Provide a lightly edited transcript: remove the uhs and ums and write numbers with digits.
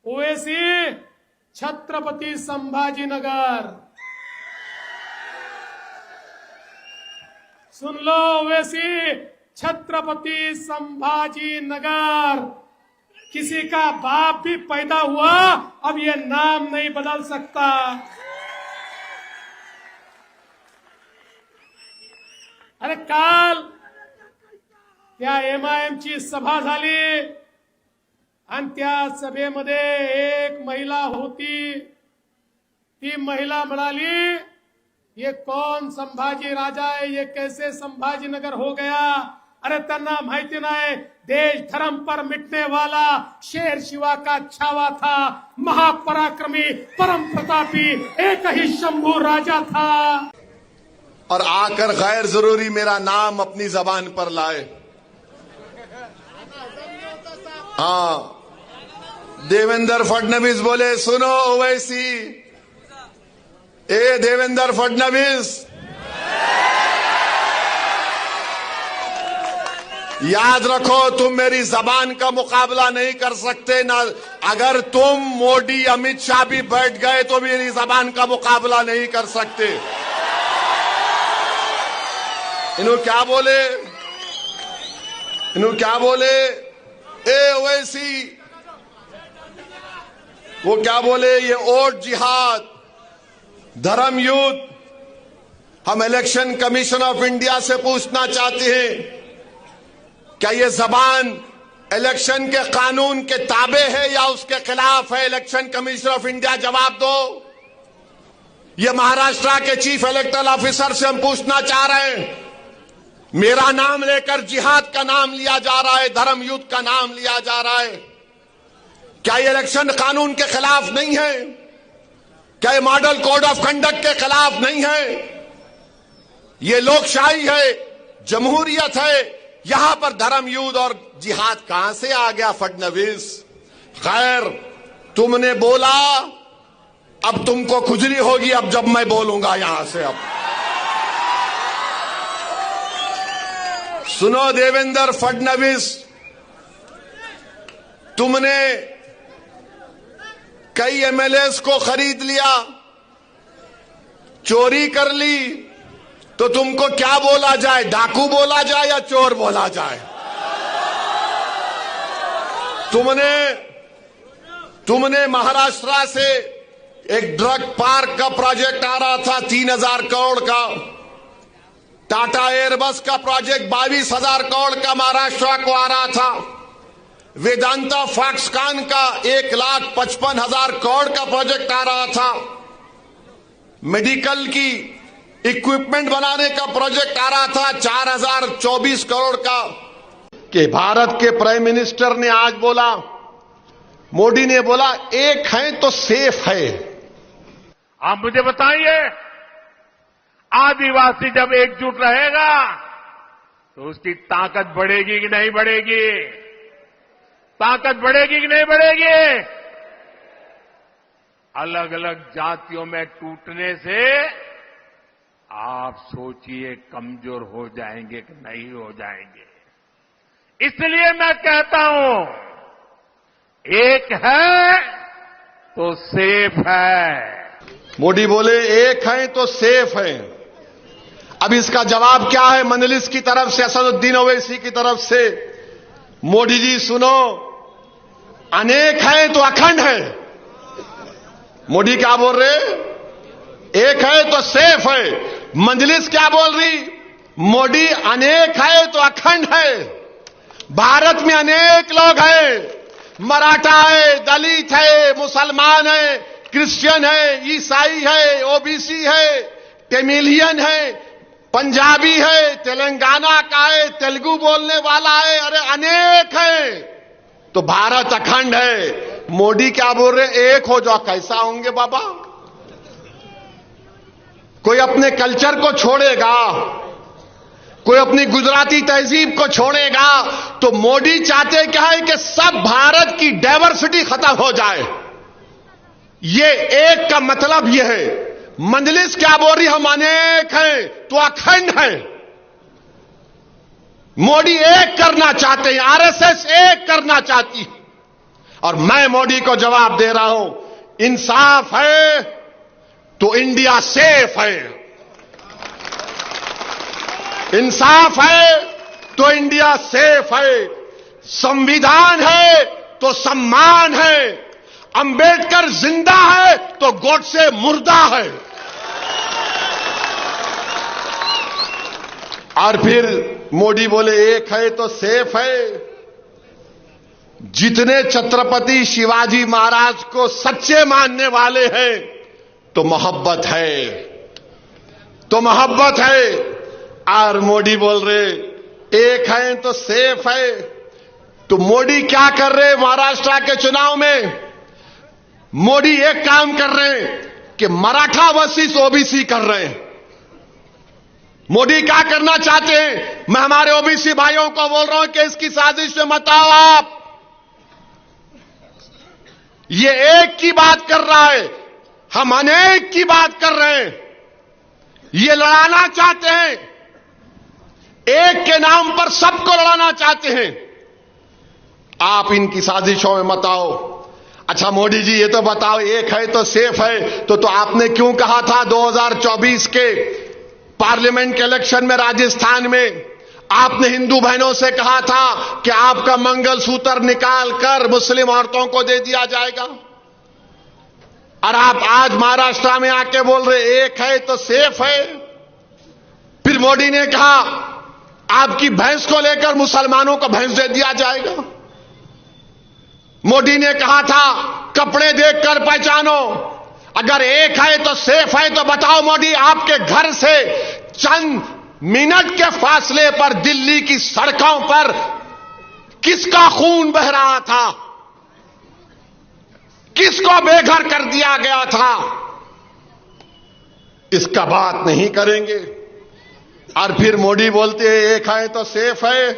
ओवैसी छत्रपति संभाजीनगर। सुन लो ओवैसी छत्रपति संभाजीनगर। किसी का बाप भी पैदा हुआ अब ये नाम नहीं बदल सकता। अरे काल त्या एमआयएमची सभा झाली आणि त्या सभेमध्ये एक महिला होती। ती महिला म्हणाली, ये कौन संभाजी राजा है, ये कैसे संभाजीनगर हो गया। अरे त्यांना माहिती नाही, देश धर्म पर मिटने वाला शेर शिवा का छावा था, महापराक्रमी परम प्रतापी एक ही शंभू राजा था। और आकर गैर जरूरी मेरा नाम अपनी जबान पर लाए। हाँ, देवेंद्र फडणवीस बोले, सुनो ओवैसी, ए देवेंद्र फडणवीस, याद रखो तुम मेरी जबान का मुकाबला नहीं कर सकते ना। अगर तुम मोदी अमित शाह भी बैठ गए तो मेरी जबान का मुकाबला नहीं कर सकते। इन्होंने क्या बोले, ए ओवैसी, वो क्या बोले, ये ओट जिहाद, धर्म युद्ध। हम इलेक्शन कमीशन ऑफ इंडिया से पूछना चाहते हैं, क्या ये जबान इलेक्शन के कानून के ताबे है या उसके खिलाफ है? इलेक्शन कमीशन ऑफ इंडिया जवाब दो। ये महाराष्ट्र के चीफ इलेक्टरल ऑफिसर से हम पूछना चाह रहे हैं, मेरा नाम लेकर जिहाद का नाम लिया जा रहा है, धर्म युद्ध का नाम लिया जा रहा है, क्या ये इलेक्शन कानून के खिलाफ नहीं है? क्या ये मॉडल कोड ऑफ कंडक्ट के खिलाफ नहीं है? ये लोकशाही है, जमहूरियत है, यहां पर धर्म युद्ध और जिहाद कहां से आ गया फडणवीस? खैर, तुमने बोला, अब तुमको खुजली होगी अब जब मैं बोलूंगा यहां से। अब सुनो देवेंद्र फडणवीस, तुमने कई एमएलएस को खरीद लिया, चोरी कर ली, तो तुमको क्या बोला जाए, डाकू बोला जाए या चोर बोला जाए? तुमने महाराष्ट्र से एक ड्रग पार्क का प्रोजेक्ट आ रहा था 3000 करोड़ का, टाटा एयरबस का प्रोजेक्ट 22,000 करोड़ का महाराष्ट्र को आ रहा था, वेदांता फॉक्सकॉन का 1,55,000 करोड़ का प्रोजेक्ट आ रहा था, मेडिकल की इक्विपमेंट बनाने का प्रोजेक्ट आ रहा था 4,024 करोड़ का। कि भारत के प्राइम मिनिस्टर ने आज बोला, मोदी ने बोला, एक है तो सेफ है। आप मुझे बताइए, आदिवासी जब एकजुट रहेगा तो उसकी ताकत बढ़ेगी कि नहीं बढ़ेगी? ताकत बढ़ेगी कि नहीं बढ़ेगी? अलग अलग जातियों में टूटने से आप सोचिए कमजोर हो जाएंगे कि नहीं हो जाएंगे। इसलिए मैं कहता हूं, एक है तो सेफ है। मोदी बोले एक है तो सेफ है। अब इसका जवाब क्या है मजलिस की तरफ से, असदुद्दीन ओवैसी की तरफ से? मोदी जी सुनो, अनेक है तो अखंड है। मोदी क्या बोल रहे? एक है तो सेफ है। मजलिस क्या बोल रही? मोदी अनेक है तो अखंड है। भारत में अनेक लोग हैं, मराठा है, दलित है, मुसलमान है, क्रिश्चियन है, ईसाई है, ओबीसी है, तमिलियन है, पंजाबी है, तेलंगाना का है, तेलुगु बोलने वाला है, अरे अनेक है। तो भारत अखंड है। मोदी क्या बोल रहे? एक हो जाओ। कैसा होंगे बाबा? कोई अपने कल्चर को छोड़ेगा, कोई अपनी गुजराती तहजीब को छोड़ेगा, तो मोदी चाहते क्या है कि सब भारत की डाइवर्सिटी खत्म हो जाए। ये एक का मतलब यह है। मजलिस क्या बोल रही? हम अनेक हैं तो अखंड हैं। मोदी एक करना चाहते हैं, आरएसएस एक करना चाहती है। और मैं मोदी को जवाब दे रहा हूं, इंसाफ है तो इंडिया सेफ है, इंसाफ है तो इंडिया सेफ है, संविधान है तो सम्मान है, अंबेडकर जिंदा है तो गोडसे मुर्दा है। और फिर मोदी बोले एक है तो सेफ है। जितने छत्रपति शिवाजी महाराज को सच्चे मानने वाले हैं तो मोहब्बत है, तो मोहब्बत है। और मोदी बोल रहे एक है तो सेफ है। तो मोदी क्या कर रहे महाराष्ट्र के चुनाव में? मोदी एक काम कर रहे हैं कि मराठा वर्सेस ओबीसी कर रहे हैं। मोदी क्या करना चाहते हैं? मैं हमारे ओबीसी भाइयों को बोल रहा हूं कि इसकी साजिश में मत आओ आप। ये एक की बात कर रहा है, हम अनेक की बात कर रहे हैं। ये लड़ाना चाहते हैं, एक के नाम पर सबको लड़ाना चाहते हैं। आप इनकी साजिशों में मत आओ। अच्छा मोदी जी ये तो बताओ, एक है तो सेफ है, तो आपने क्यों कहा था 2024 के पार्लियामेंट के इलेक्शन में राजस्थान में आपने हिंदू बहनों से कहा था कि आपका मंगलसूत्र निकाल कर मुस्लिम औरतों को दे दिया जाएगा, और आप आज महाराष्ट्र में आके बोल रहे एक है तो सेफ है। फिर मोदी ने कहा आपकी भैंस को लेकर मुसलमानों को भैंस दे दिया जाएगा। मोदी ने कहा था कपड़े देखकर पहचानो। अगर एक है तो सेफ है तो बताओ मोदी, आपके घर से चंद मिनट के फासले पर दिल्ली की सड़कों पर किसका खून बह रहा था, किसको बेघर कर दिया गया था? इसका बात नहीं करेंगे। और फिर मोदी बोलते हैं एक है तो सेफ है।